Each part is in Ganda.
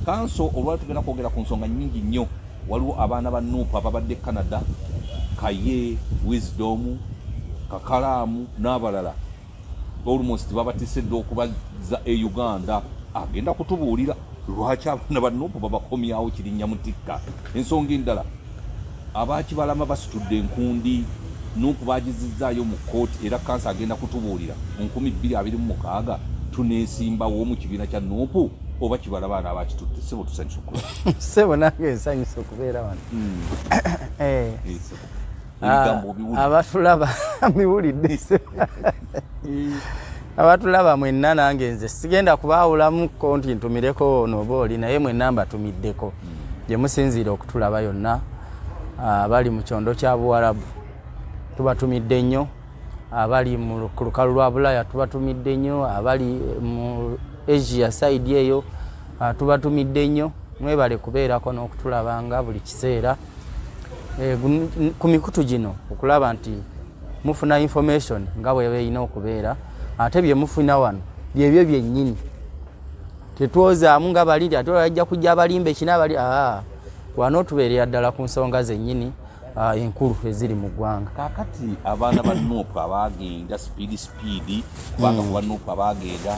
kanso olwali tugenda kwogera ku nsonga nnyingi nnyo waliwo abaana ba Nuupu ababadde Canada Kaye Wisdom Kakalaamu n'abalala almost babatisedde okubaza Uganda agenda kutubuulira lwaki abaana ba Nuupu babakomyawo Kirinnya Mutikka. Ensonga endala abakibalama basitudde enkundi Nuupu bagizizzaayo mu kkooti era kansa agenda kutubuulira mu 2026 tuneesimbawo mu kibiina kya Nuupu oba kibala baana abakitutte. Sebo tusanyusa okubeera sebo nange nsanyusa okubeera wano. Abatulaba miwulidde abatulaba mwenna nange nze sigenda kubaawulamu ko nti ntumireko ono oba oli naye mwenna mbatumiddeko gye musinziira okutulaba yonna abali mu kyondo kya Buwarabu tubatumidde nnyo, abali mu lukalu lwa Bulaya tubatumidde nnyo, abali mu Asia side eyo tubatumidde nnyo. Mwebale kubeerako n'okutulabanga buli kiseera ku mikutu gino okulaba nti mufuna information nga bwe beeyina okubeera ate bye mufuna wano byebyo byennyini. Tetwozaamu nga baliri ate bajja kujja abalimba ekinabali wano tubeerera ddala ku nsonga zennyini enkulu eziri mu ggwanga. Kaakati abaana ba Nuupu abaagenda speed kubanga ku ba Nuupu abaagenda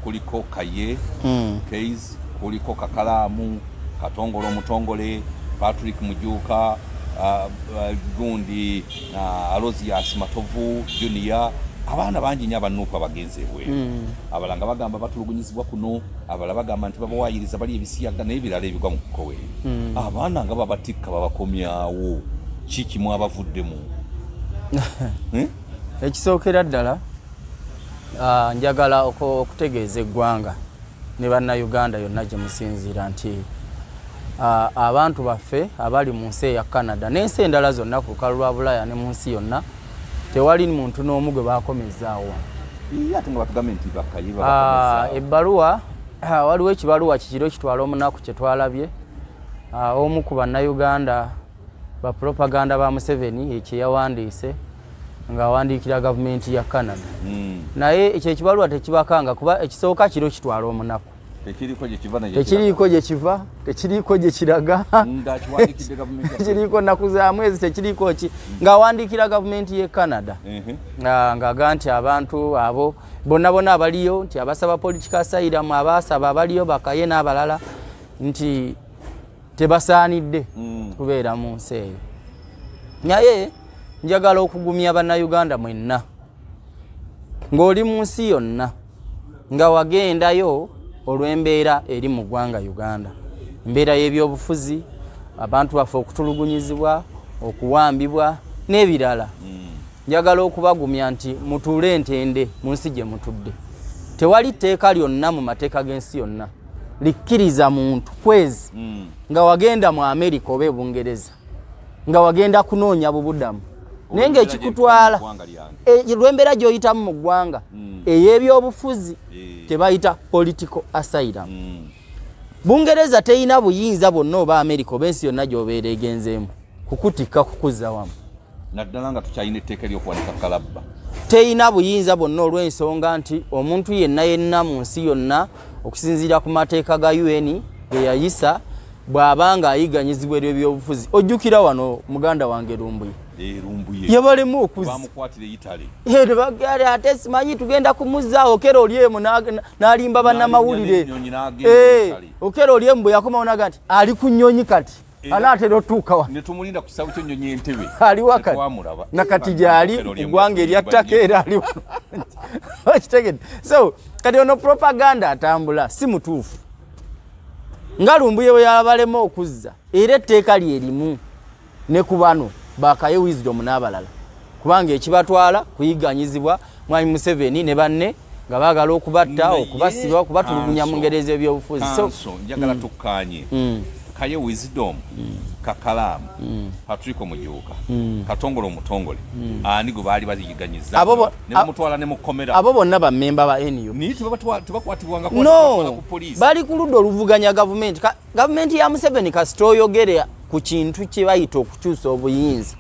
kuliko Kaye Keys, kuliko Kakalaamu, Katongole Omutongole, Patrick Mujuuka, gundi Alozias Matovu Junior. Abaana bangi nnyo aba Nuupu abagenze ebweru. Abalanga bagamba batulugunyizibwa kuno, abala bagamba nti babawaayiriza bali ebisiyaga n'ebirala ebigwa mu kkowe. Abaana nga babatikka babakomyawo kiki mwabavuddemu? Ekisookera ddala njagala okutegeeza eggwanga ne bannayuganda yonna gye musinziira nti abantu baffe abali mu nsi eya Canada n'ensi endala zonna ku lukalu lwa Bulaya ne mu nsi yonna tewali muntu n'omu gwe baakomezaawo. Ate nga batugambye nti Bakaye babakomezaawo. Ebbaluwa waliwo ekibaluwa kikiro kitwala omunaku kye twalabye omu ku bannayuganda ba propaganda ba Museveni ekyo yawandiise ng'awandiikira gavumenti ya Canada. Naye ekyo ekibaluwa tekibakanga kuba ekisooka kiro kitwala omunaku. Tekiriiko gye kiva, tekiriiko gye kiraga, tekiriiko nnaku za mwezi, tekiriiko ki ng'awandiikira gavumenti y'e Canada ng'aga nti abantu abo bonna bonna abaliyo nti abasaba political asylum abaasaba abaliyo Bakaye n'abalala nti tebasaanidde kubeera mu nsi eyo. Naye njagala okugumya bannayuganda mwenna ng'oli mu nsi yonna nga wagendayo olw'embeera eri mu ggwanga Uganda, embeera y'ebyobufuzi, abantu baffe okutulugunyizibwa, okuwambibwa n'ebirala. Njagala okubagumya nti mutuule entende mu nsi gye mutudde. Tewali tteeka lyonna mu mateeka g'ensi yonna likkiriza muntu kwezi nga wagenda mu Amerika oba Bungereza nga wagenda kunoonya bubudamu naye ng'ekikutwala lw'embeera gy'oyitamu mu ggwanga ey'ebyobufuzi tebayita political asylum. Bungereza teyina buyinza bwonna oba Amerika oba ensi yonna gy'obeera egenzeemu kukutikka kukuzza wamu. Naddala nga tukyalina etteeka ly'okuwanika kalabba. Teyina buyinza bwonna olw'ensonga nti omuntu yenna mu nsi yonna okusinziira ku mateeka ga UN ge yayisa bw'abanga ayiganyizibwa eby'obufuzi. Ojjukira wano muganda wange Lumbuye. Yabalemu okuzza. Bamukwatira Italy. Bagale ate simanyi tugenda kumuzzaawo okero olyemu n'alimba bannamawulire. Okero olyemu bwe yakomawo naga nti ali ku nnyonyi kati. Anaatera otuuka wa. Ne tumulinda ku kisaawe ky'ennyonyi Entebbe. Ali wakati. Nakati gy'ali eggwanga eryattaka era ali. Okitegedde. So kati ono propaganda atambula si mutuufu. Nga Lumbuye bwe yabalemu okuzza era etteeka lyerimu ne ku bano Bakaye Wisdom n'abalala kubanga ekibatwala kuyiganyizibwa Mwami Museveni ne banne nga baagala okubatta okubasiba okubatulugunya mu ngeri ez'ebyobufuzi. So njagala tukkaanye Kaye Wisdom Kakalaamu Patrick Mujuuka Katongole Omutongole ani gwe baali bayiganyiza ne bamutwala ne mukomera. Abo bonna bammemba ba NU ni tebakwatibwanga ku poliisi bali ku ludda oluvuganya gavumenti ya Museveni kasita oyogere ku kintu kye bayita okukyusa obuyinza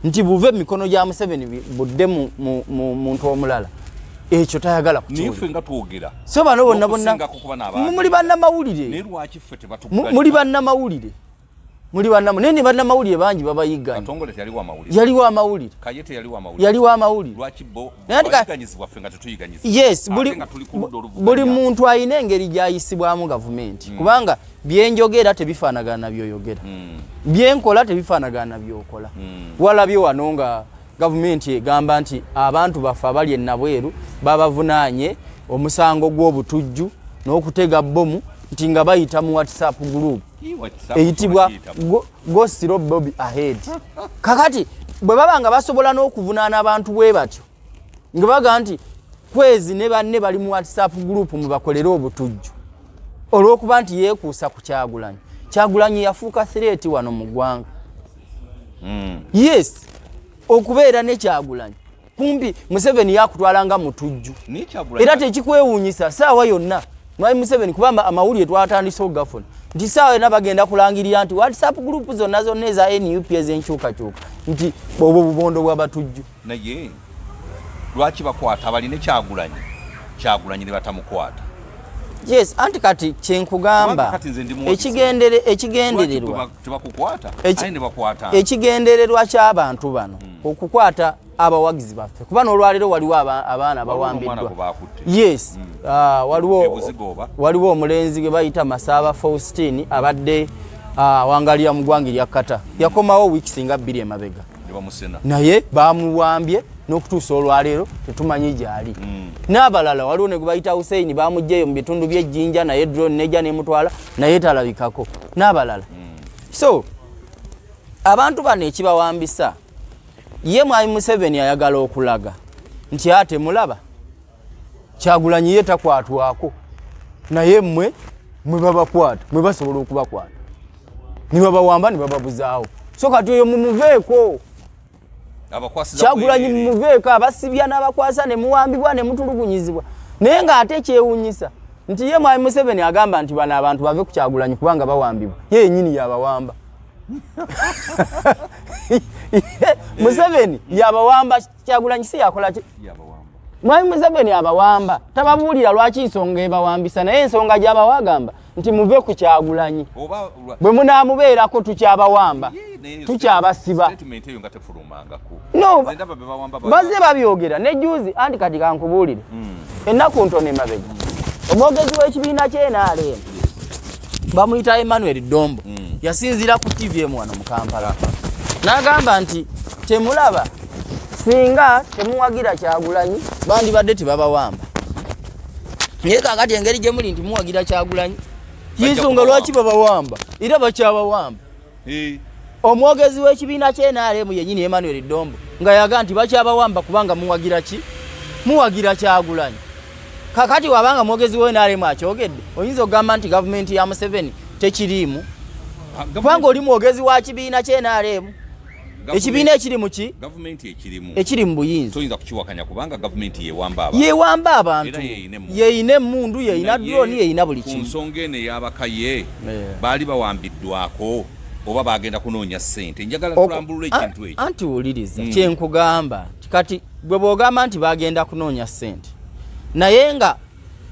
nti buve mikono gya Museveni budde mu muntu omulala ekyo tayagala kukiwulira. Nife nga twogera. So bano bonna muli bannamawulire. Ne lwaki ffe tebatuggalira. Muli bannamawulire. Muli bannamawulire bangi babayigganya. Katongole teyali wa mawulire. Yali wa mawulire. Kayete yali wa mawulire. Yali wa mawulire. Lwaki bo bayiganyizibwa ffe nga tetuyiganyizibwa. Yes, buli muntu ayina engeri gy'ayisibwamu gavumenti. Kubanga byenjogera tebifaanagana na byoyogera. Byenkola tebifaanagana na byokola. Walabye wano nga gavumenti egamba nti abantu baffe abali ennabweru babavunaanye omusango gw'obutujju n'okutega bbomu nti nga bayita mu WhatsApp group eyitibwa Go Slow Bobby Ahead. Kakati bwe baba nga basobola n'okuvunaana abantu bwe batyo nga baga nti kwezi ne banne bali mu WhatsApp group mu bakolera obutujju olw'okuba nti yeekuusa ku Kyagulanyi. Kyagulanyi yafuuka threat wano mu ggwanga. Yes, okubeera ne Kyagulanyi kumpi Museveni yakutwalanga mutujju era tekikwewuunyisa saawa yonna Mwai Museveni kubamba amawulire twatandise ogafuna nti saawa yonna bagenda kulangirira nti WhatsApp group zonna eza NUP ez'enkyukakyuka nti obwo bubondo bw'abatujju. Naye lwaki bakwata abaline Kyagulanyi ne batamukwata? Yes, anti kati kyenkugamba ekigendererwa ky'abantu bano okukwata abawagizi baffe kuba n'olwaliro waliwo abaana bawambiddwa. Yes, waliwo omulenzi gwe bayita Masaba Faustin abadde wangalira mu ggwanga erya Kata yakomawo weeks nga 2 emabega naye bamuwambye n'okutuusa olwaleero tetumanyi gyali. N'abalala waliwo ne gwe bayita Hussein bamugjeyo mu bitundu by'ejjinja naye drone nejja n'emutwala naye talabikako n'abalala. So abantu bano ekibawambisa ye Mwai Museveni ayagala okulaga nti ate mulaba Kyagulanyi ye takwatwako naye mmwe babakwata mwe basobola okubakwata ne babawamba ne bababuzaawo. So kati oyo mumuveeko Kyagulanyi mumuveeko abasibya n'abakwasa ne muwambibwa ne mutulugunyizibwa naye ng'ate kyewuunyisa nti ye Mwai Museveni agamba nti bano abantu bave ku Kyagulanyi kubanga bawambibwa ye yennyini yabawamba. Museveni yabawamba Kyagulanyi si yakola ki? Mwai Museveni abawamba tababuulira lwaki nsonga ebawambisa naye ensonga gy'abawagamba nti muve ku Kyagulanyi bwe munaamubeerako tukyabawamba tukyabasiba. No, bazze babyogera ne juzi anti kati kankubuulire ennaku ntono emabega omwogezi w'ekibiina ky'NRM bamuyita Emmanuel Dombo yasinzira ku TVM wano mu Kampala n'agamba nti temulaba singa temuwagira Kyagulanyi bandibadde tebabawamba naye kakati engeri gye muli nti muwagira Kyagulanyi yinsonga lwaki babawamba era bakyabawamba. Omwogezi w'ekibiina ky'NRM yennyini Emmanuel Dombo nga yaga nti bakyabawamba kubanga muwagira ki? Muwagira Kyagulanyi. Kakati wabanga mwogezi w'NRM akyogedde oyinza okugamba nti gavumenti ya Museveni tekiriimu kubanga oli mwogezi wa kibiina ky'NRM. Ekibiina ekirimu ki? Gavumenti ekiri mu buyinza. Toyinza kukiwakanya kubanga gavumenti yeewamba abantu yeeyina emmundu yeeyina drone yeeyina buli kimu. Ku nsonga eno ey'abakaye baali bawambiddwako oba bagenda kunoonya ssente njagala tulambulula ekintu ekyo. Anti wuliriza kyenkugamba kati gwe bw'ogamba nti bagenda kunoonya ssente naye nga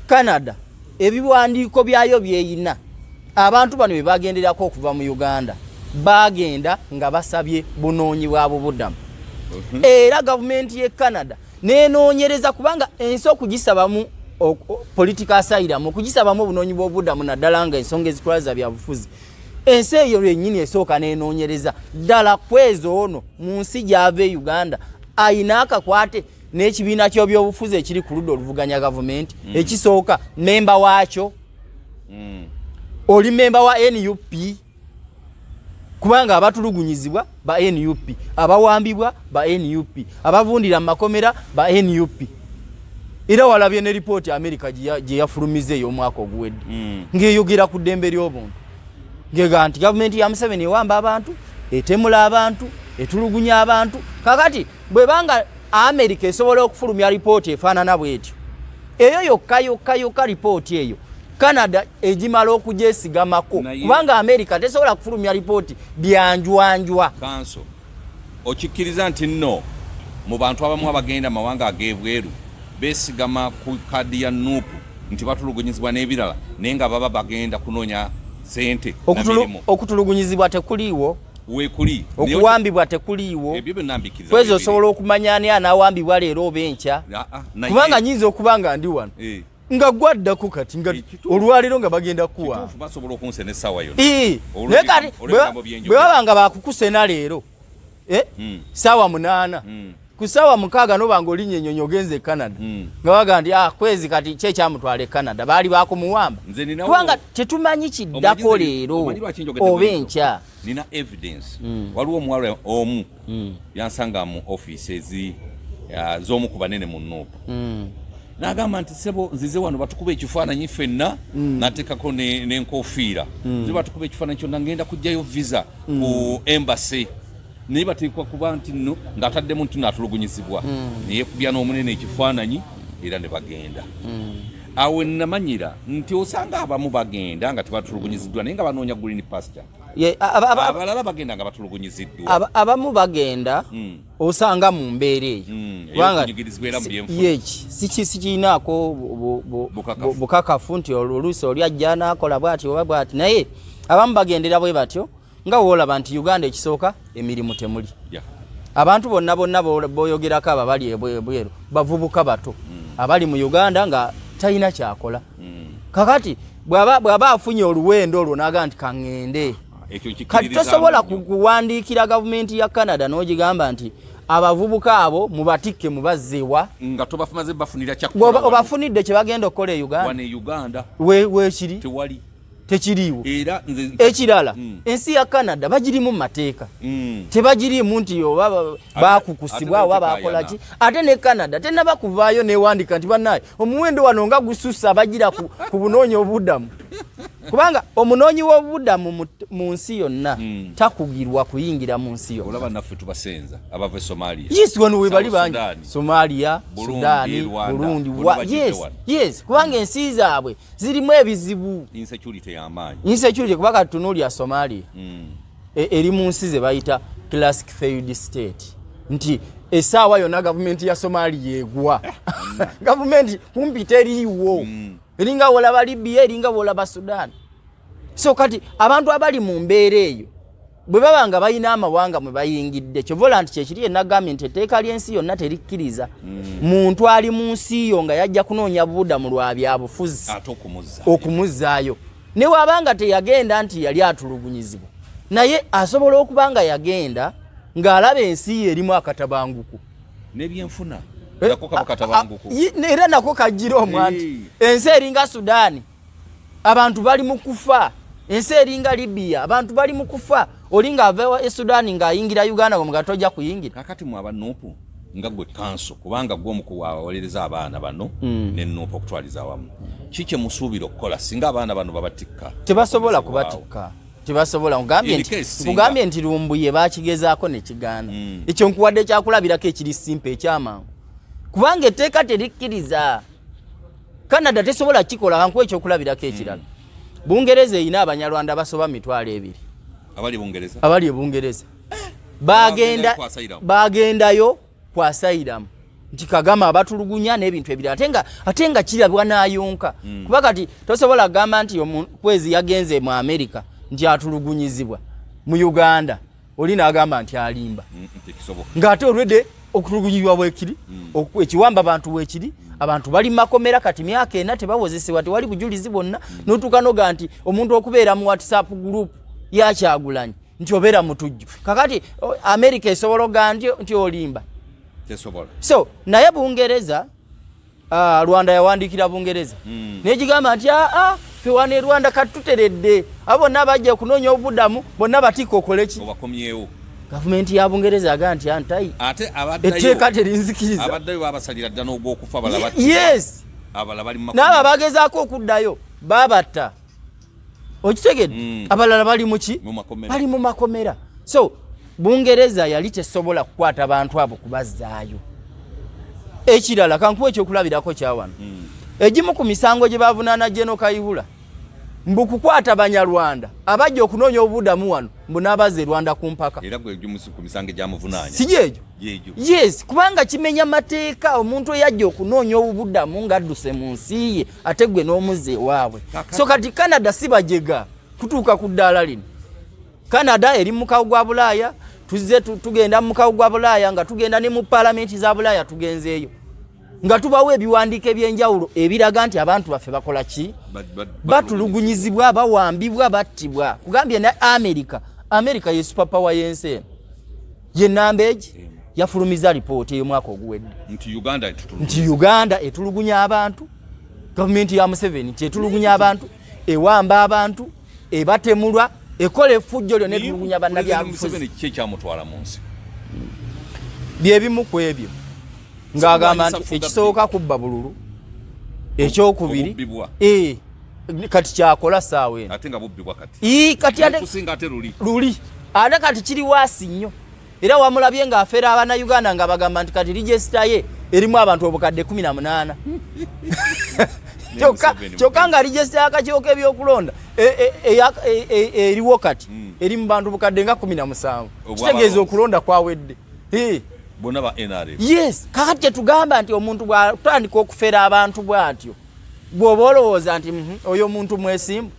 Canada ebiwandiiko byayo byeyina abantu bano bye bagenderako okuva mu Uganda bagenda nga basabye bunoonyi bwa bubudamu. Era gavumenti y'e Canada nenoonyereza kubanga ensi okugisabamu political asylum okugisabamu obunoonyi bw'obubudamu naddala nga ensonga ezikola za byabufuzi ensi eyo yennyini esooka nenoonyereza ddala kwezo ono mu nsi gy'ava e Uganda ayina akakwate n'ekibiina ky'ebyobufuzi ekiri ku ludda oluvuganya gavumenti ekisooka memba waakyo oli memba wa NUP kubanga abatulugunyizibwa ba NUP abawambibwa ba NUP abavundira mu makomera ba NUP era walabye ne report America gye yafulumize ey'omwaka oguwedde ng'eyogera ku ddembe ly'obuntu ngega nti gavumenti ya Museveni ewamba abantu etemula abantu etulugunya abantu kakati bwe banga America esobola okufulumya report efaanana bw'etyo eyo yokka report eyo Canada ejimala okujesigamako kubanga America tesobola kufulumya report byanjwanjwa. Kanso okikkiriza nti nno mu bantu abamu abagenda mawanga ageebweru besigama ku kadi ya nuupu nti batulugunyizibwa n'ebirala naye nga baba bagenda kunoonya sente na mirimu. Okutulugunyizibwa tekuliiwo, weekuli okuwambibwa tekuliiwo, ebyo byonna mbikiriza kwezi osobola okumanya ani anaawambibwa leero oba enkya, kubanga nyinza okuba nga ndi wano nga gwaddako kati nga olwaliro nga bagenda kuwa basobola okunsena essaawa yonna. Naye kati bwe baba nga bakukusena leero ssaawa 8 ku ssaawa 6 noba nga olinnye ennyonyi ogenze e Canada nga baga nti kwezi kati kye kyamutwala e Canada baali bakumuwamba, kubanga tetumanyi kiddako leero oba enkya. Nina evidence waliwo omuwala omu yansanga mu offices z'omu ku banene mu Nuupu n'agamba nti sebo nzize wano batukuba ekifaananyi ffenna nateekako n'enkofiira nze batukuba ekifaananyi kyonna ngenda kujjayo visa ku embassy naye bateekwa kuba nti nno ng'ataddemu nti naatulugunyizibwa naye kubya n'omunene ekifaananyi era ne bagenda. Awe namanyira nti osanga abamu bagenda nga tebatulugunyiziddwa naye nga banoonya green pasture, abalala bagenda nga batulugunyiziddwa. Abamu bagenda osanga mu mbeera eyo sikirinaako bukakafu nti oluusi oli ajja n'akola bw'ati oba bw'ati, naye abamu bagendera bwe batyo nga woolaba nti Uganda ekisooka emirimu temuli. Abantu bonna boyogerako abo bali ebweru bavubuka bato abali mu Uganda nga talina kyakola. Kakati bw'aba afunye oluwendo olwo n'aga nti kaŋŋende, kati tosobola kuwandiikira gavumenti ya Canada n'ogigamba nti abavubuka abo mubatikke mubazzeewa nga tobafumaze bafunira kyakola obafunidde kye bagenda okukola e Uganda weekiri tewali tekiriiwo. Era ekirala ensi ya Canada bagirimu mu mateeka tebagirimu nti oba bakukusibwa oba bakola ki. Ate ne Canada tenaba kuvaayo newandika nti bannaye omuwendo wano nga gusussa bagira ku bunoonya obuddamu, kubanga omunoonyi w'obuddamu mu nsi yonna takugirwa kuyingira mu nsi yonna. Olaba naffe tubasenza abava Somalia. Yes, wano we bali bangi Somalia, Sudaani, Burundi, yes, kubanga ensi zaabwe zirimu ebizibu, insecurity y'amaanyi. Insecurity kubanga tunuulya Somalia eri mu nsi ze bayita classic failed state, nti essaawa yonna gavumenti ya Somalia egwa gavumenti kumpi teriiwo, eringa wolaba Libya, eringa wolaba Sudan. So kati abantu abali mu mbeera eyo bwe baba nga balina amawanga mwe bayingidde, kyovola nti kyekiri enagambye nti etteeka ly'ensi yonna terikkiriza muntu ali mu nsi yo nga yajja kunoonya buddamu lwa byabufuzi okumuzzaayo. Ne wabanga teyagenda nti yali atulugunyizibwa, naye asobola okuba nga yagenda ng'alaba ensi ye erimu akatabanguko n'ebyenfuna era nako kajjira omwana. Ensi eringa Sudaani abantu bali mu kufa, ensi eringa Libya abantu bali mu kufa, olinga ava e Sudaani ng'ayingira Uganda nga tojja kuyingira. Kakati mu abanuupu nga gwe kanso kubanga gwe omukuwawolereza abaana bano n'ennuupu okutwaliza awamu, kiki musuubira okukola singa abaana bano babatikka? Tebasobola kubatikka, tebasobola. Nkugambye nti Lumbuye baakigezaako ne kigaana. Ekyo nkuwadde kyakulabirako ekiri simple ekyamangu, kubanga etteeka terikkiriza. Canada tesobola kikola. Kankuwa ekyokulabirako ekirala. Bungereza erina Abanyarwanda basoba 200 abali e Bungereza bagendayo kwasayiramu nti Kagama abatulugunya n'ebintu ebirala, ate nga kirabwa n'ayonka. Kuba kati tosobola kugamba nti omukwezi yagenze mu America nti atulugunyizibwa mu Uganda oli n'agamba nti alimba, ng'ate olwedde okutulugunyizibwa bwekiri ekiwamba abantu bwekiri. Abantu bali makomera kati myaka 4 tebawozesebwa, tewali bujulizi bonna, n'otuuka noga nti omuntu okubeera mu WhatsApp group ya Kyagulanyi nti obeera mutujju. Kakati America esobola ogamba nti olimba tesobola. So naye Bungereza Rwanda yawandiikira Bungereza n'egigamba nti ffe wano e Rwanda katuteredde abo bonna bajja kunoonya obuddamu bonna batikka okole ki obakomyewo. Gavumenti ya Bungereza aga nti antai ate abaddayo etteeka terinzikiriza, abaddayo babasalira ddala ogw'okufa balaba. Yes, abala bali mu n'abo bagezaako okuddayo babatta. Okitegedde abalala bali mu ki? Bali mu makomera. So Bungereza yali tesobola kukwata abantu abo kubazzaayo. Ekirala kankuwa ekyokulabirako kyawano, egimu ku misango gye bavunaana General Kayihura mbukukwata Banyarwanda abajja okunoonya obudamu wano mbunabaze Rwanda ku mpaka era gwe ku misango gyamuvunanya sijejo yes kubanga kimenya mateeka omuntu eyajja okunoonya obudamu ngadduse mu nsi ye ate gwe n'omuze waabwe so kati Canada sibajega kutuuka ku ddaala lino Canada eri mu mukago gwa Bulaaya tuzze tugenda mu mukago gwa Bulaaya nga tugenda ne mu palamenti za Bulaaya tugenzeeyo nga tubawo ebiwandiiko ebyenjawulo ebiraga nti abantu baffe bakola ki batulugunyizibwa bawambibwa battibwa kugambye ne America ye superpower y'ensi ye Nambeji yafulumiza lipooti ey'omwaka oguwedde nti Uganda etulugunya abantu gavumenti ya Museveni nti etulugunya abantu ewamba abantu ebatemulwa ekola effujjo lyonna etulugunya bannabyabufuzi byebimu ku ebyo ng'agamba nti ekisooka kubba bululu ekyokubiri kati kyakola saawa eno ate nga bubbibwa kati kusinga ate luli ate kati kiri waasi nnyo era wamulabye ng'afeera Abannayuganda nga bagamba nti kati regisita ye erimu abantu obukadde 18 kyokka nga regisita y'akakiiko k'ebyokulonda eriwo kati eri mu bantu bukadde nga 17 kitegeeza okulonda kwawedde bonna ba NRM yes kakati kyetugamba nti omuntu bw'atandika okufera abantu bw'atyo bw'oba olowooza nti oyo omuntu mwesimbu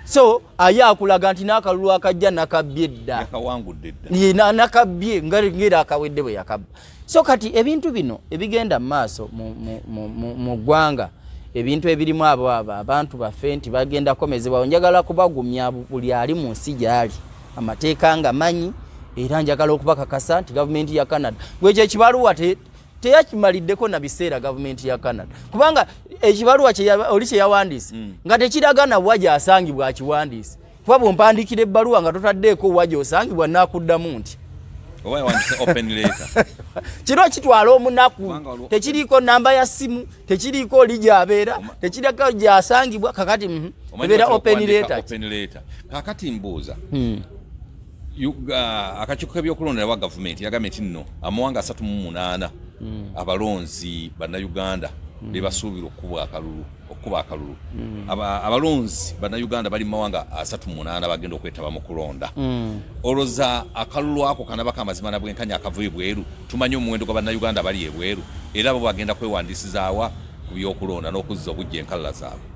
so aye akulaga nti n'akalulu akajja nakabbye dda yakawangudde dda nakabbye ngera akawedde bwe yakabba so kati ebintu bino ebigenda mu maaso mu ggwanga ebintu ebirimu abantu baffe nti bagenda komezebwa njagala kubagumya buli ali mu nsi gyali amateeka nga manyi era njagala okubakakasa nti gavumenti ya Canada gwekyo ekibaluwa teyakimaliddeko na biseera gavumenti ya Canada kubanga ekibaluwa oli kye yawandiise nga tekiragana wajja asangibwa akiwandiise kuba bw'ompandikira ebbaluwa nga totaddeeko wajja osangibwa nakuddamu nti oba yawandiise open letter kino kitwala omunaku tekiriiko namba ya simu tekiriiko oli gy'abeera tekiriko gy'asangibwa kakati ebeera open letter kakati mbuuza akakiiko k'ebyokulondera wa gavumenti yagambye nti nno amawanga 38 abalonzi bannayuganda be basuubira okuba akalulu abalonzi bannayuganda bali mu mawanga 38 bagenda okwetaba mu kulonda olwoza akalulu ako kanaba kamazima na bwenkanya akava ebweru tumanye omuwendo gwa bannayuganda bali ebweru era bo bagenda kwewandiisizaawa ku byokulonda n'okuzza obujja enkalala zaabwe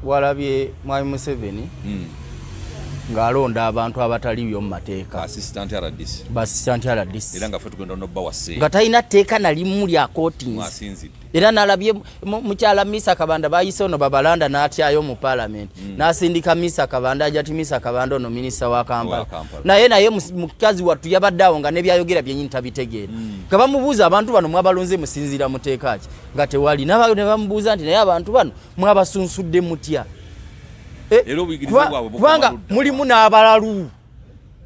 walabye Mwami Museveni ng'alonda abantu abataliyo mu mateeka assistant RDC era nga ffe tugenda n'obba wase nga talina tteeka na limu lya coatings era nalabye mukyala Misa Kabanda bayise ono babalanda n'atyayo mu parliament n'asindika Misa Kabanda ajati Misa Kabanda ono minisita wa Kampala naye mukazi wattu yabadde awo nga nebyayogera byennyini tabitegeera nga bamubuuza abantu bano mwabalonze musinziira muteeka ki nga tewali ne bamubuuza nti naye abantu bano mwabasunsudde mutya kubanga mulimu n'abalalu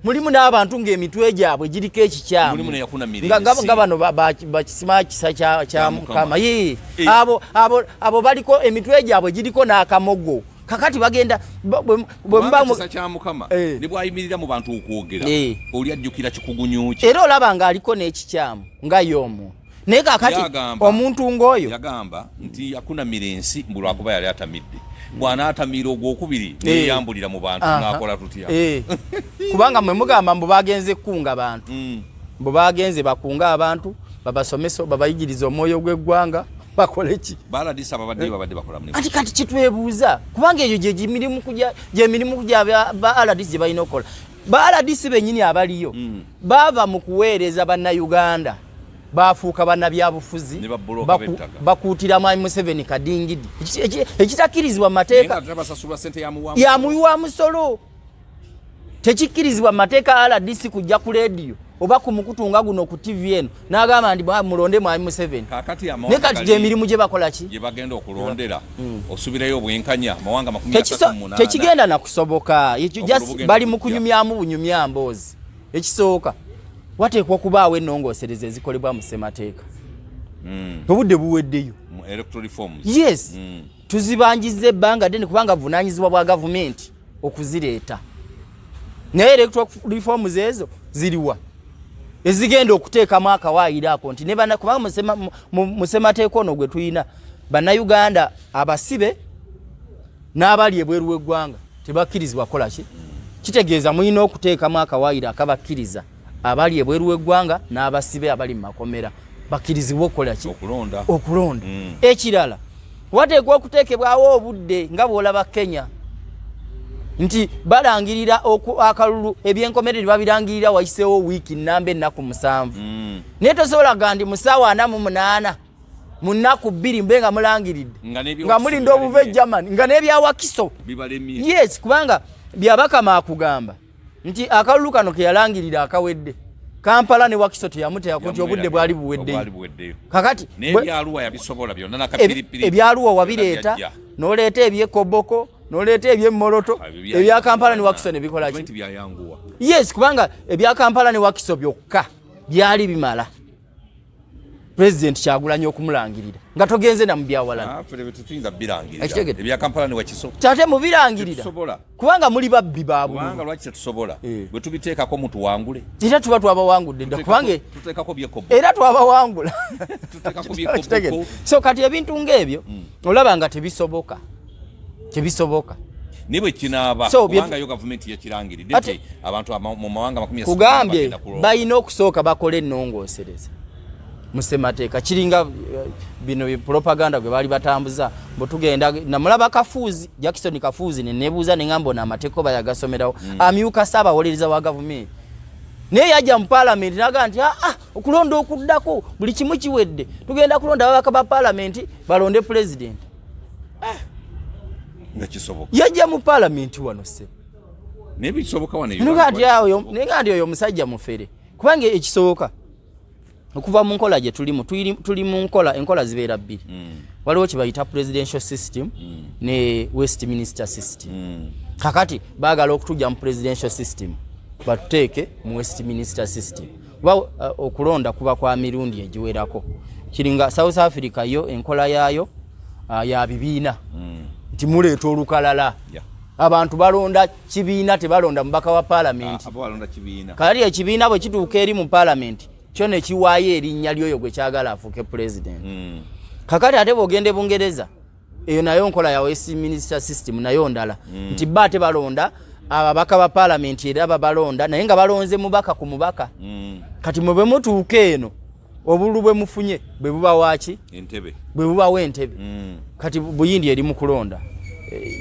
mulimu n'abantu ng'emitwe gyabwe giriko ekikyamu nga bano bakisima kisa kya Mukama abo baliko emitwe gyabwe giriko n'akamogo kakati bagenda kisa kya Mukama ne bwayimirira mu bantu okwogera oli ajjukira kikugunyu ki era olaba ng'aliko n'ekikyamu nga y'omuntu naye kakati omuntu ng'oyo yagamba nti yakunamira ensi mbu lwakuba yali atamidde bw'anaatamira ogwokubiri neyambulira mu bantu n'akola tutya kubanga mwe mugamba mbu bagenze kkunga abantu mbu bagenze bakunga abantu babasomesa babayigiriza omwoyo gw'eggwanga bakole ki baladisa babadde bakola mulimu ati kati kitwebuuza kubanga eyo gye mirimu kujya ba aladisi gye balina okukola ba aladisi bennyini abaliyo baava mu kuweereza bannayuganda bafuuka bannabyabufuzi bakuutira Mwami Museveni kadingidi ekitakirizibwa mu mateeka yamuyiwa musolo tekikkirizibwa mu mateeka RDC kujja ku leediyo oba ku mukutunga guno ku TV eno n'agamba nti mulonde Mwami Museveni naye kati gy'emirimu gye bakola ki gye bagenda okulondera osubirayo obwenkanya amawanga 38 tekigenda na kusoboka bali mu kunyumyamu bunyumya mboozi ekisooka wateekwa kubaawo ennongoosereza ezikolebwa mu ssemateeka obudde buweddeyo electoral reforms yes tuzibanjizza ebbanga ddene kubanga buvunaanyizibwa bwa gavumenti okuzireeta naye electoral reforms ezo ziriwa ezigenda okuteekamu akawaayiro ako nti kubanga mu ssemateeka ono gwe tulina bannayuganda abasibe n'abali ebweru w'eggwanga tebakkirizibwa kola ki kitegeeza mulina okuteekamu akawaayiro akabakkiriza abali ebweru w'eggwanga n'abasibe abali mu makomera bakkirizibwa okukola ki okulonda ekirala wateekwa okuteekebwawo obudde nga bw'olaba Kenya nti balangirira akalulu ebyenkomerero babirangirira wayiseewo wiiki nnamba ennaku 7 naye tosobolaga ndi mu ssaawa 48 mu nnaku 2 mbe nga mulangiridde nga mulinda obuva Germany nga n'ebyawakiso yes kubanga byabakama akugamba nti akalulu kano ke yalangirira akawedde Kampala ne wakiso teyamuteako nti obudde bwali buweddeyo kakati n'ebyaluwa yabisobola byonna nakapiripiri ebyaluwa wabireeta n'oleeta ebyekoboko n'oleeta ebyemmoloto ebya Kampala ne wakiso ne bikola ki yes kubanga ebya Kampala ne wakiso byokka byali bimala President Kyagulanyi okumulangirira nga togenze na mu byawalana ebya Kampala ne wakiso tate mubirangirira kubanga muli babbi baabwe kubanga lwaki tetusobola bwe tubiteekako mutu wangule era tuba twabawangudde dda kubanga tuteekako byekobo era twabawangula tuteekako byekobo so kati ebintu ng'ebyo olaba nga tebisoboka nibwe kinaaba kubanga yo gavumenti yakirangiridde nti abantu mu mawanga 10 kugambye balina okusooka bakola ennongoosereza musemateeka kiringa bino propaganda gwe bali batambuza mbotugenda namulaba Kafuzi Jackson Kafuzi nebuuza nengamba na amateeko bayagasomerawo amyuka saba wolereza wa government naye yajja mu parliament naga nti okulonda okuddako buli kimu kiwedde tugenda kulonda ababaka ba parliament balonde president ngakisoboka yajja mu parliament wano se nebisoboka wane nengandi oyo musajja mufere kubanga ekisoboka okuva mu nkola gye tuli mu enkola zibeera bbiri waliwo kibayita presidential system ne Westminster system kakati baagala okutujja mu presidential system batuteeke mu Westminster system kuba okulonda kuba kwa mirundi egiwerako kiringa South Africa yo enkola yaayo ya bibiina nti muleeta olukalala abantu balonda kibiina tebalonda mubaka wa parliament kali ekibiina bwe kituuka eri mu parliament kyo ne kiwaayo erinnya lyoyo gwe kyagala afuuke president kakati ate bw'ogenda Bungereza eyo nayo nkola ya Westminster system nayo ndala nti bate balonda ababaka ba parliament era babalonda naye nga balonze mubaka ku mubaka kati mwe bwe mutuuka eno obululu bwe mufunye bwe buba waaki entebe bwe bubawo entebe kati Buyindi eri mu kulonda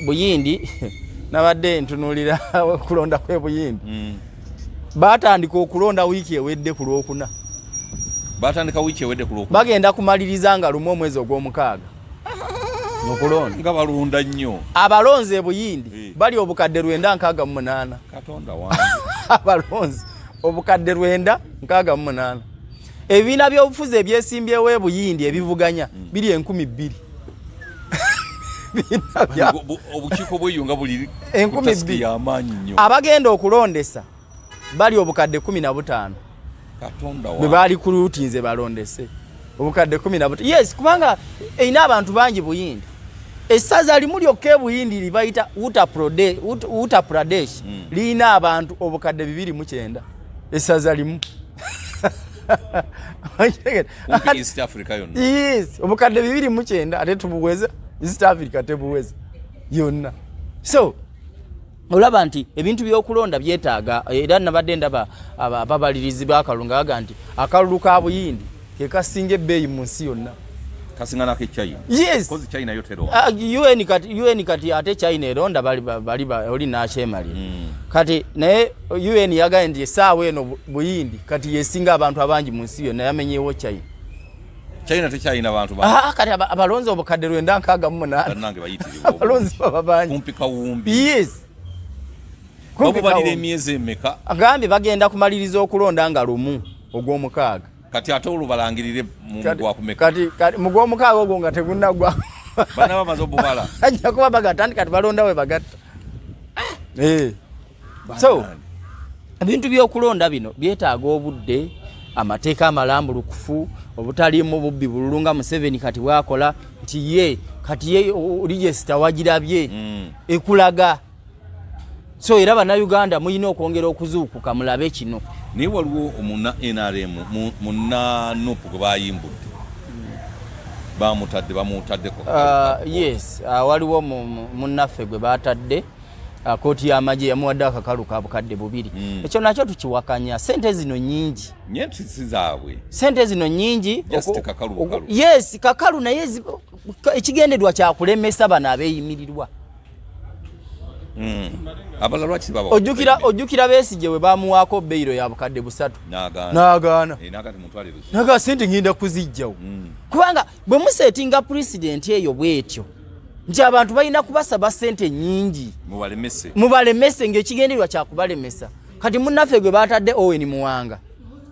Buyindi nabadde ntunuulira kulonda kwe Buyindi batandika okulonda wiiki ewedde ku Lwokuna bagenda kumaliriza nga lumu omwezi ogw'omukaaga okulonda nga balonda nnyo abalonzi e Buyindi bali obukadde 968 Katonda wange abalonzi obukadde 968 ebibiina by'obufuzi ebyesimbyewo e Buyindi ebivuganya biri 2,000 obukiiko bweyo nga buli 2,000 y'amaanyi nnyo abagenda okulondesa bali obukadde 15 Katonda wange bali ku ruutinze balondese obukadde 15 yes kubanga eina abantu bangi Buyindi essaza limu lyokka Buyindi libayita Uttar Pradesh lina abantu obukadde 209 essaza limu East Africa yonna yes obukadde 209 ate tubuweza East Africa tebuweza yonna so olaba nti ebintu by'okulonda byetaaga era nabadde ndaba ababalirizi b'akalunga baga nti akalulu ka Buyindi ke kasinga ebbeeyi mu nsi yonna kasinga nako China yes kozi China yo tero UN kati ate China eronda bali oli nakyemalira kati naye UN yagaye nti essaawa eno Buyindi kati yesinga abantu abangi mu nsi yonna yamenyeewo China tekyalina abantu kati abalonzi obukadde 968 nange bayitiriwo abalonzi baba bangi kumpi kawumbi yes babo balire emyezi emeka agambye bagenda kumaliriza okulonda nga lumu ogw'omukaaga kati ate olubalangirire mu gwa kumeka kati mu gw'omukaaga ogwo nga tegunnagwa bana bamaze obubala ajja kuba bagatta nti kati balonda we bagatta so ebintu by'okulonda bino byetaaga obudde amateeka amalambulukufu obutaliimu bubbi bululunga Museveni kati bwakola nti kati ye register wagirabye ekulaga so era bannayuganda muyina okwongera okuzuukuka mulabe kino naye waliwo omuna NRM muna NUP gwe bayimbudde bamutaddeko yes waliwo munnaffe gwe batadde kooti y'amagye yamuwadde akakalu ka bukadde 2 ekyo nakyo tukiwakanya sente zino nyingi sente zino nyingi yes kakalu naye ekigendedwa kyakulemesa bano abeeyimirirwa ojjukira Besigye we bamuwaako beyiro ya bukadde 3 n'agaana naga sente ngenda kuzijjawo kubanga bwe musetinga president eyo bwetyo nti abantu balina kubasaba sente nyingi mubalemese ng'ekigendererwa kyakubalemesa kati munnaffe gwe batadde Owen Muwanga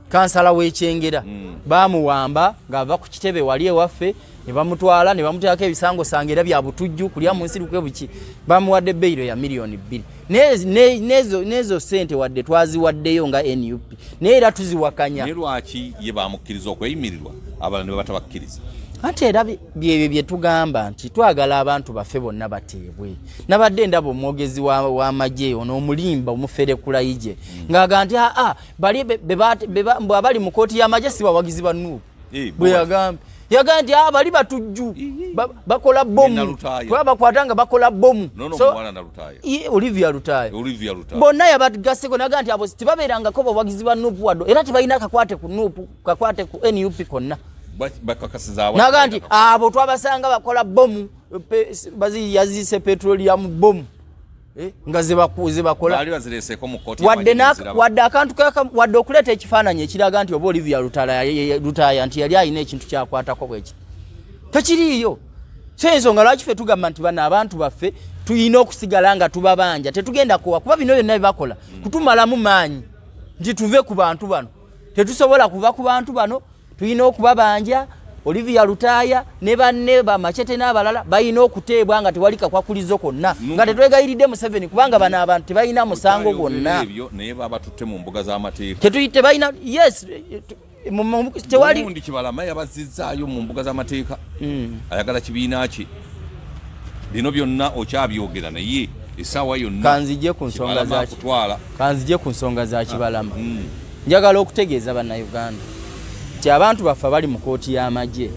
kansala w'Ekyengera bamuwamba ng'ava ku kitebe wali ewaffe ne bamutwala ne bamuteekako ebisango sangera bya butujju kulya mu nsi lukwe buki bamuwadde beyiro ya milioni 2 nezo sente wadde twaziwaddeyo nga NUP naye era tuziwakanya ne lwaki ye bamukkiriza okweyimirirwa abalala ne batabakkiriza ate era byebyo bye tugamba nti twagala abantu baffe bonna bateebwe nabadde ndaba omwogezi w'amagye ono omulimba omufere kulayije ng'aga nti abali mu kooti y'amagye si bawagizi ba Nuupu bwe yagambye nti bali batujju bakola bomu bakwata nga bakola bomu Olivia Lutaaya bonna yabagaseko naga nti abo tibabeerangako bawagizi ba Nuupu waddo era tebalina kakwate ku Nuupu kakwate ku NUP konna naga nti abo twabasanga bakola bomu yazise petroleum bomu nga zebakola wadde akantu wadde okuleeta ekifaananyi ekiraga nti oba Olivia Lutaaya nti yali alina ekintu kyakwatako bweki tekiriiyo so ensonga lwaki ffe tugamba nti bano abantu baffe tuyina okusigala nga tubabanja tetugenda kuwa kuba bino byonna byebakola kutumalamu maanyi nti tuve ku bantu bano tetusobola kuva ku bantu bano tuyina okubabanja Olivia Lutaaya ne banne bamachete n'abalala bayina okuteebwa nga tewali kakwakulizo konna nga tetwegayiridde Museveni kubanga bano abantu tebalina musango gwonna naye baba tutte mu mbuga z'amateeka tetuyite balina yes tewali mundi Kibalama yabazizzaayo mu mbuga z'amateeka ayagala kibiina kye bino byonna okyabyogera naye essaawa yonna kanzije ku nsonga za Kibalama njagala okutegeeza bannayuganda nti abantu baffe bali mu kooti y'amagye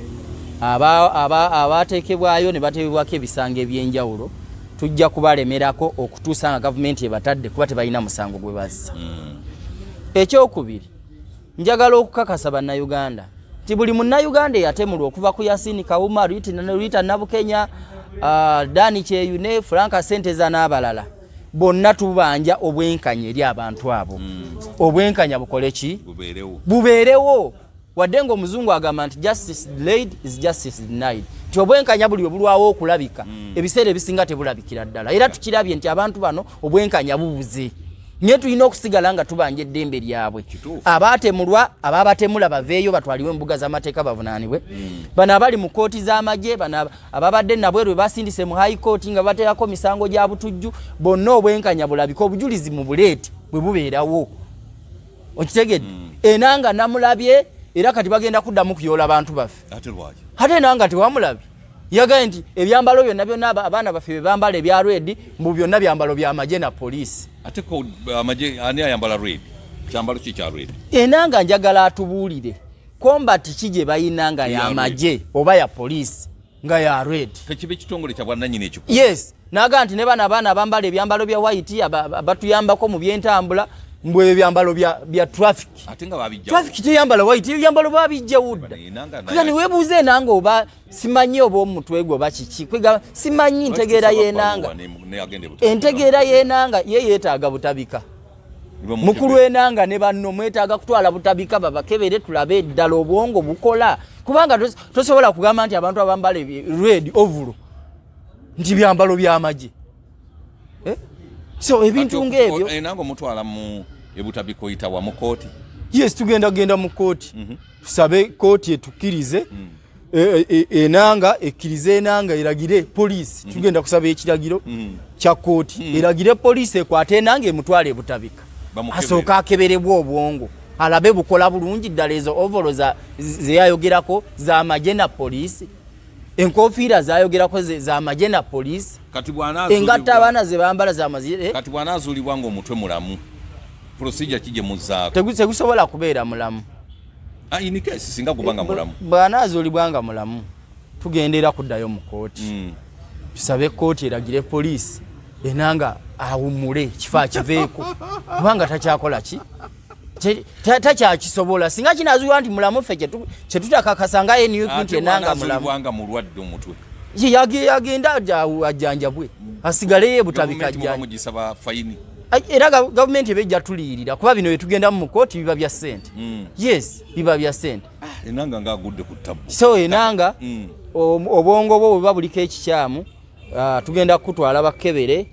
abateekebwayo ne bateebwako ebisango ebyenjawulo tujja kubalemerako okutuusa nga gavumenti ebatadde kuba tebalina musango gwe bazza ekyokubiri njagala okukakasa bannayuganda nti buli munnayuganda eyatemulwa okuva ku Yasini Kawuma Rita Nabukenya Dani Kyeyune Frank Senteza n'abalala bonna tubanja obwenkanya eri abantu abo obwenkanya bukole ki bubeerewo wadde ng'omuzungu agamba nti justice delayed is justice denied nti obwenkanya buli obulwawo okulabika ebiseera ebisinga tebulabikira ddala era tukirabye nti abantu bano obwenkanya bubuze nye tulina okusigala nga tubanja eddembe lyabwe abaatemulwa ababatemula baveeyo batwaliwe embuga z'amateeka bavunaanibwe bano abali mu kooti z'amagye bano ababadde nabwerwe basindise mu high court nga bateerako misango gya butujju bonna obwenkanya bulabika obujulizi mu buleete bwe bubeerawo okitegedde enanga namulabye era kati bagenda kuddamu kuyoola abantu baffe ate nanga tewamulabye yagaye nti ebyambalo byonna abaana baffe bebambala ebya red mbu byonna byambalo bya magye na poliisi ate ko amagye ani ayambala red kyambalo ki kya red enanga njagala atubuulire kombati kije bayina nga ya magye oba ya poliisi nga ya red tekibe kitongole kya bwannannyini ekikulu yes naga nti ne bana abaana bambala ebyambalo bya white batuyambako mu byentambula mbwe byambalo bya traffic atenga babijja traffic teyambala white byambalo babijja wudda kugani webuze nanga oba simanyi oba omutwe gwo bakiki kwega simanyi ntegeera yenanga entegeera yenanga ye yeetaaga butabika mukulu enanga ne banno mwetaaga kutwala butabika babakebere tulabe eddala obwongo bukola kubanga tosobola kugamba nti abantu abambala red ovulu nti byambalo by'amagye so ebintu ng'ebyo enanga omutwala mu ebutabiko yitawa mu kooti yes tugenda mu kooti tusabe kooti etukkirize enanga ekkirize enanga eragire poliisi tugenda kusaba ekiragiro kya kooti eragire poliisi ekwate enanga emutwala ebutabika asooka akeberebwa obwongo alabe bukola bulungi ddala ezo ovolo zeyayogerako z'amagye na poliisi enkofiira zayogerako z'amagye na poliisi engatta abaana ze bambala z'amazire kati bw'anaazuulibwa ng'omutwe mulamu procedure kije muzaako tegusobola kubeera mulamu in case singa kubanga mulamu bw'anaazuulibwa nga mulamu tugendera kuddayo mu kooti tusabe kooti eragire poliisi enanga awumule kifaa kiveeko kubanga takyakola ki takyakisobola singa kinazuulwa nti mulamu ffe kyetutakakasa nga NUP nti enanga mulamu yagenda ajjanjabwe asigaleyo ebutabika era gavumenti ebejja tuliyirira kuba bino byetugenda mu kooti biba bya ssente yes biba bya ssente enanga ng'agudde ku ttabu so enanga obwongo bwo bwe babuliko ekikyamu tugenda kutwala bakebere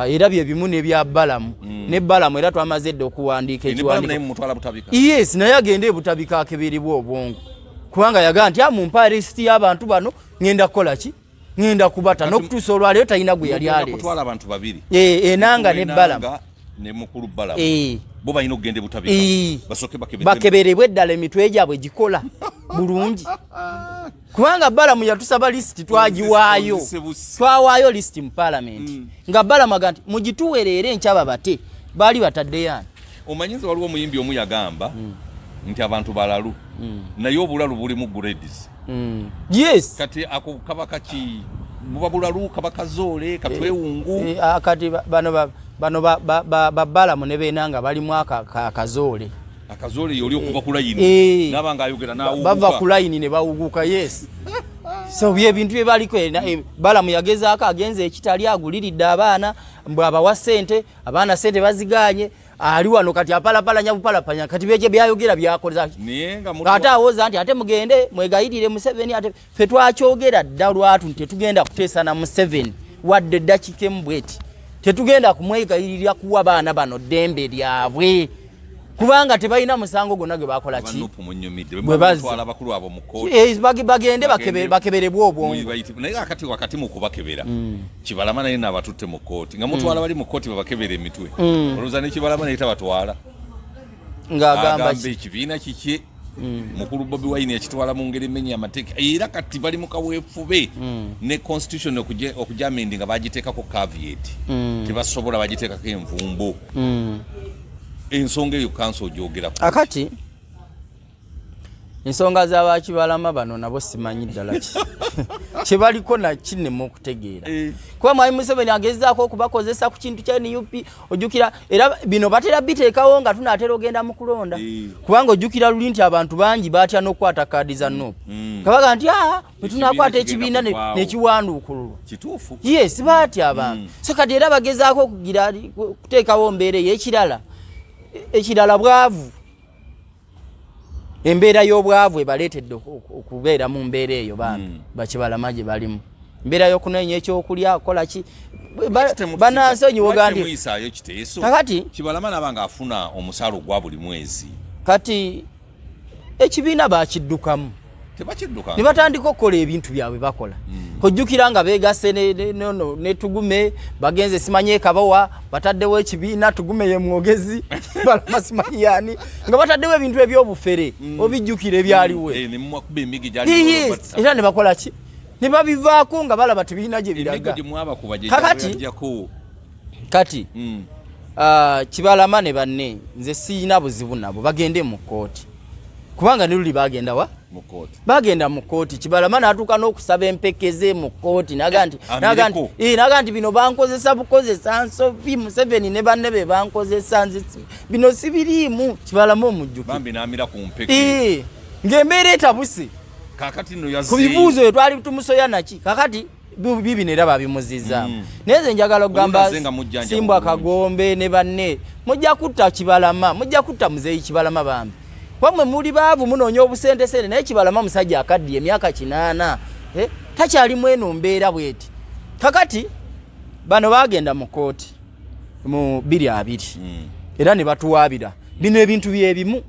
era bye bimu n'ebya Balamu ne Balamu era twamaze edda okuwandiika ekiwandiiko yes naye agende ebutabika akeberebwa obwongo kubanga yagaa nti mumpa listi y'abantu bano ngenda kukola ki ngenda kubata n'okutuusa olwaleero talina gwe yali aleese abantu babiri enanga ne Balamu ne mukulu Balamu bo balina okugenda ebutabika basooke bakeberebwe eddala emitwe gyabwe gikola bulungi kubanga Balamu yatusaba lisiti twagiwaayo twawaayo lisiti mu palamenti nga Balamu aga nti mugituwereere enkyaba bate baali bataddeyo ani omanyiza waliwo omuyimbi omu yagamba nti abantu balalu naye obulalu buli mu grades yes kati ako kabaka ki buba bulalu kabaka zoole katwewungu kati bano Balamu ne beenanga balimu akazoole akazoole yoli okuva ku layini nabanga ayogera naawuguka bava ku layini ne bawuguka yes so bye bintu bye baliko Balamu yagezaako agenze ekitali aguliridde abaana mbwe abawa ssente abaana ssente baziganye ali wano kati apalapalanya bupalapanya kati bye byayogera byakoza ate awoza nti ate mugende mwegayirire mu 7 ate fe twakyogera dda lwatu tetugenda kuteesana mu 7 wadde dakika mbweti tetugenda kumwegayirira kuwa baana bano ddembe lyabwe kubanga tebalina musango gonna gwe bakola ki bwe bazitwala bakulu abo mu kooti bagende bakeberebwa obwongo naye wakati mu kubakebera Kibalama naye n'abatutte mu kooti nga mutwala bali mu kooti babakebera emitwe olowooza ne Kibalama naye tabatwala ng'agamba ekibiina kiki mukulu Bobi Wine yakitwala mu ngeri emmenya amateeka era kati bali mu kaweefube ne constitution okujamendi nga bagiteekako caveat tebasobola bagiteekako envumbo ensonga eyo kanso ogyogera akati ensonga z'abakibalama bano nabo simanyi ddala kyebaliko nakinemu okutegeera kuba Mwami Museveni agezaako okubakozesa ku kintu kya NUP ojjukira era bino batera biteekawo nga tunaatera ogenda mu kulonda kubanga ojjukira luli nti abantu bangi batya n'okukwata kaadi za NUP kabaga nti bwe tunaakwata ekibiina nekiwanduukululwa kituufu yes batya abantu so kati era bagezaako kuteekawo mbeera ekirala bwavu embeera y'obwavu ebaleetedde okubeera mu mbeera eyo Bakibalama gye balimu embeera y'okunenya ekyokulya kola ki banansonyiwoga ndi kakati Kibalama nabanga afuna omusaala ogwa buli mwezi kati ekibiina bakiddukamu ne batandika okukola ebintu byabwe bakola ojjukira nga beegase ne Tugume bagenze simanye Kabawa bataddewo ekibiina Tugume ye mwogezi Balama simanyi yaani nga bataddewo ebintu ebyobufere obijjukira ebyaliwo era ne bakola ki ne babivaako nga balaba tebiina gye biraga kati Kibalama ne banne nze siyina buzibu nabo bagende mu kooti kubanga ne luli bagenda mu kooti Kibalama n'atuuka n'okusaba empekeze mu kooti naga nti bino bankozesa bukozesa nsobi Museveni ne banne be bankozesa bino si biriimu Kibalama omujjuki ng'embeera etabuse ku bibuuzo bye twali tumusoya naki kakati bibino era babimuzizaamu naye nze njagala okugamba Simbwa Kagombe ne banne mujja kutta Kibalama mujja kutta muzeeyi Kibalama bambi wamwe muli baavu munoonya obusente naye Kibalama musajja akaddiye emyaka 8 takyalimu eno mbeera bweti kakati bano bagenda mu kooti mu 2 era ne batuwaabira bino ebintu byebimu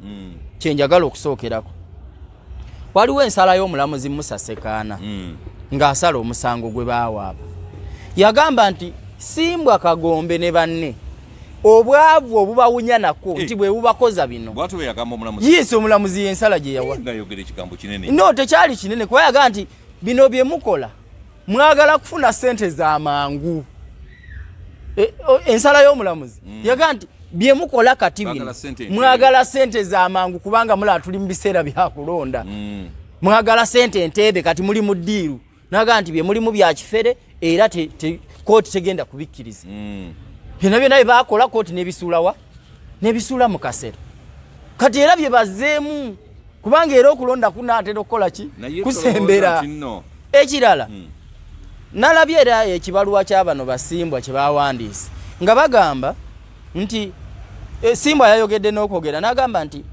kyenjagala okusookerako waliwo ensala y'omulamuzi Musa Sekaana ng'asala omusango gwe baawaaba yagamba nti Simbwa Kagombe ne banne obwavu obubawunya nako nti bwe bubakoza bino bwatu be yagamba omulamuzi yes omulamuzi yensala gye yawa ngayogera ekigambo kinene no tekyali kinene kuba yaga nti bino bye mukola mwagala kufuna ssente za mangu ensala y'omulamuzi yaga nti bye mukola kati bino mwagala ssente za mangu kubanga mulaba tuli mu biseera bya kulonda mwagala sente entebe kati muli mu ddiiru naga nti bye mulimu bya kifere era kooti tegenda kubikkiriza byonna byonna bye baakola kooti nebisuula mu kasero kati era bye bazzeemu kubanga era okulonda kunaatera okukola ki kusembera ekirala nalabye era ekibaluwa ky'abano basimbwa kye baawandiise nga bagamba nti simbwa yayogedde n'okwogera n'agamba nti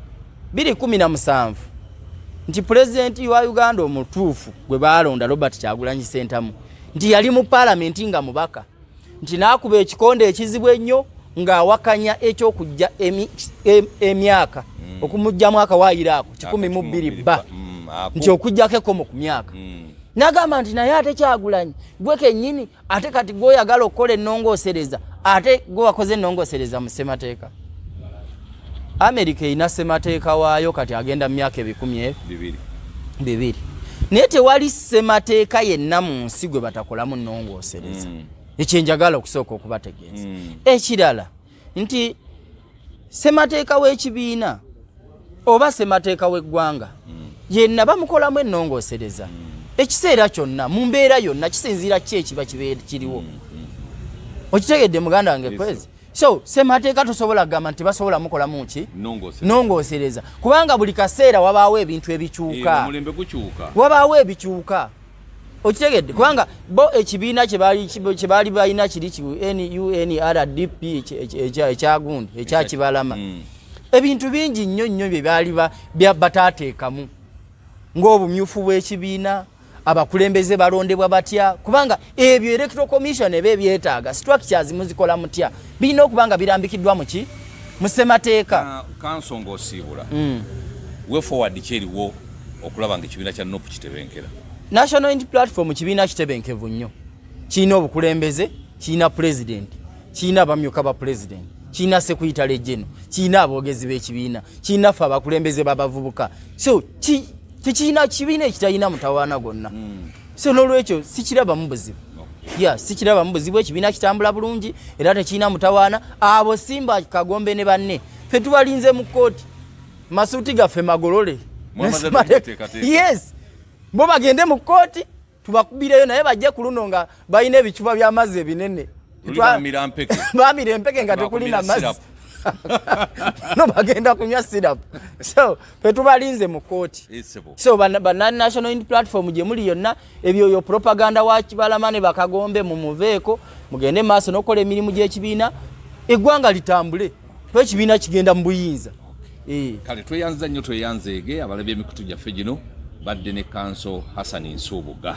2017 nti pulezidenti wa Uganda omutuufu gwe baalonda Robert Kyagulanyi Ssentamu nti yali mu paalamenti nga mubaka nti n'akuba ekikonde ekizibu ennyo ng'awakanya ekyokujja emyaka okumujjamu akawaayiro ako 120 bba nti okujjako ekomo ku myaka n'agamba nti naye ate Kyagulanyi gwe kennyini ate kati gw'oyagala okukola ennongoosereza ate gwe wakoze ennongoosereza mu ssemateeka Amerika erina ssemateeka waayo kati agenda mu myaka 200 naye tewali ssemateeka yenna mu nsi gwe batakolamu nnongoosereza ekyo njagala okusooka okubategeeza ekirala nti ssemateeka w'ekibiina oba ssemateeka w'eggwanga yenna bamukolamu ennongoosereza ekiseera kyonna mu mbeera yonna kisinziira ki ekiba kiriwo okitegedde muganda wange kwezi so ssemateeka tosobola kugamba nti basobola mukolamu ki nnongoosereza kubanga buli kaseera wabaawo ebintu ebikyuka wabaawo ebikyuka okitegedde kubanga bo ekibiina kye baali balina kiri NUNRDP ekyagundi ekyakibalama ebintu bingi nnyo bye baali bataateekamu ng'obumyufu bw'ekibiina abakulembeze balondebwa batya kubanga ebyo electoral commission ebe byetaaga structures muzikola mutya birina okubanga birambikiddwa muki mu ssemateeka kansonga osiibula we forward kyeriwo okulaba nga ekibiina kya NUP kitebenkera National Unity Platform kibiina kitebenkevu nnyo kirina obukulembeze kirina president kirina abamyuka ba president kirina secretary general kirina aboogezi b'ekibiina kirina ffe abakulembeze b'abavubuka so tekirina kibiina ekitalina mutawaana gonna so n'olwekyo sikirabamu buzibu sikirabamu buzibu ekibiina kitambula bulungi era tekirina mutawaana abo Simba Kagombe ne banne ffe tubalinze mu kkooti masuuti gaffe magolole yes bo bagende mu kkooti tubakubireyo naye bajje ku luno nga balina ebicupa by'amazzi ebinene baamira empeke nga tekulina mazzi no bagenda kunywa syrup so petubalinze mu kkooti so National Unity Platform gye muli yonna ebyo propaganda wa Kibalamane Bakagombe mu muveeko mugende maaso n'okola emirimu gy'ekibiina eggwanga litambule ekibiina kigenda mu buyinza kale tweyanza nnyo tweyanzeege abalabye emikutu gyaffe gino badde ne kanso Hassan Nsubuga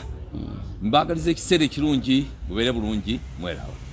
mbagaliza ekiseera ekirungi mubeere bulungi mwerawo